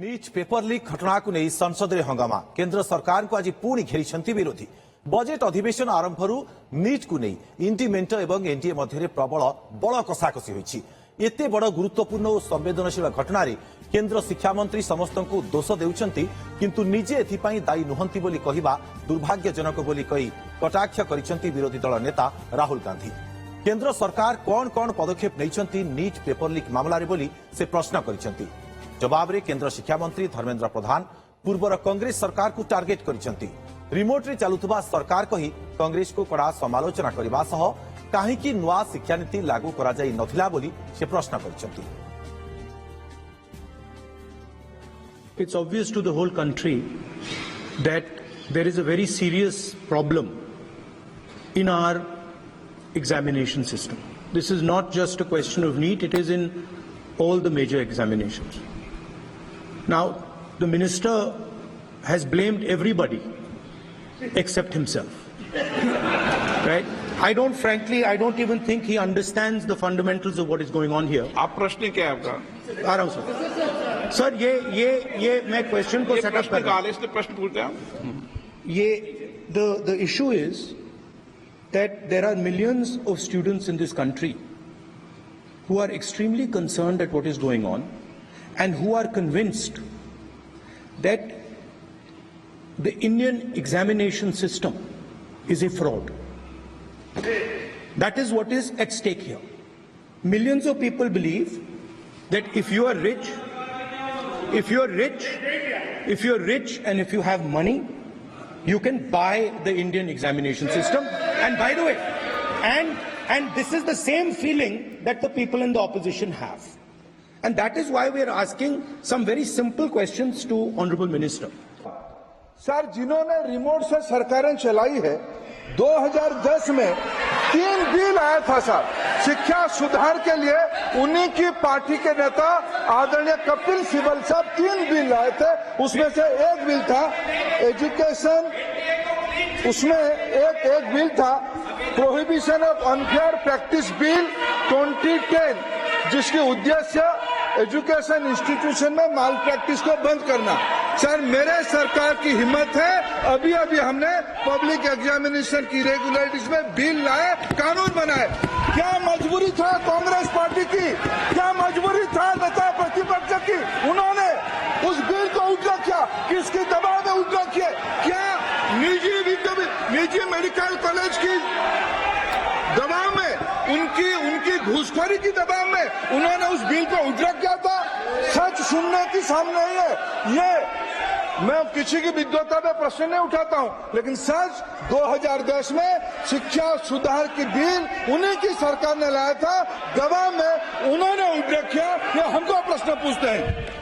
NEET paper leak घटना को नहीं संसद में हंगामा केंद्र सरकार को आज पुणी घेरी विरोधी बजेट अधिवेशन आरंभ नीट को नहीं इंटीमेंट और एनडीए मध्य प्रबल बल कषाकषी होती एते बड़ गुरुत्वपूर्ण और संवेदनशील घटना केंद्र शिक्षा मंत्री समस्त को दोष देउछंती किंतु निजे एथिपाई दायी नुहंती बोली कहिबा दुर्भाग्यजनक बोली कही कटाक्ष करिसेंती विरोधी दल नेता राहुल गांधी। केंद्र सरकार कौन कौन पदक्षेप नैछंती नीट पेपर लीक मामला रे बोली से प्रश्न करिसेंती। जवाब रे केंद्र शिक्षा मंत्री धर्मेंद्र प्रधान पूर्वर कांग्रेस सरकार को टार्गेट करिसेंती। रिमोट रे चालुथबा सरकार कही कांग्रेस को कड़ा समालोचना करबा सह काहेकि नुआ शिक्षा नीति लागू करा जाई नथिला बोली से प्रश्न करिसेंती। It's obvious to the whole country that there is a very serious problem in our examination system. This is not just a question of NEET, it is in all the major examinations. Now, the minister has blamed everybody except himself. Right? I don't even think he understands the fundamentals of what is going on here. आप प्रश्न क्या है आपका? आ रहा हूं sir ये मैं question को सेटअप कर रहा हूं। इसलिए प्रश्न पूछते हैं। ये the issue is that there are millions of students in this country who are extremely concerned at what is going on and who are convinced that the Indian examination system is a fraud. That is what is at stake here. Millions of people believe that if you are rich and if you have money, you can buy the Indian examination system. And by the way, and this is the same feeling that the people in the opposition have. And that is why we are asking some very simple questions to Honorable Minister. Sir, जिन्होंने remote से सरकारें चलाई है 2010 में 3 bill आया था sir शिक्षा सुधार के लिए। उन्हीं की पार्टी के नेता आदरणीय कपिल सिब्बल साहब 3 बिल लाए थे। उसमें से एक बिल था एजुकेशन, उसमें एक बिल था prohibition of unfair practice bill 2010, जिसके उद्देश्य एजुकेशन इंस्टीट्यूशन में माल प्रैक्टिस को बंद करना। सर, मेरे सरकार की हिम्मत है, अभी हमने पब्लिक एग्जामिनेशन की रेगुलरिटीज में बिल लाए, कानून बनाए। क्या मजबूरी था कांग्रेस पार्टी की, क्या मजबूरी था नेता प्रतिपक्ष की? उन्होंने उस बिल को उल्टा किया, किसके दबाव में उल्टा किया? क्या निजी मेडिकल कॉलेज की दबाव में, उनकी घूसखोरी की दबाव में उन्होंने उस बिल को उल्टा किया था? सच सुनने की सामने नहीं है। ये मैं किसी की विद्वता में प्रश्न नहीं उठाता हूं, लेकिन सच 2010 में शिक्षा सुधार की बिल उन्हीं की सरकार ने लाया था, दबाव में उन्होंने उल्टा किया। ये हमको प्रश्न पूछते हैं।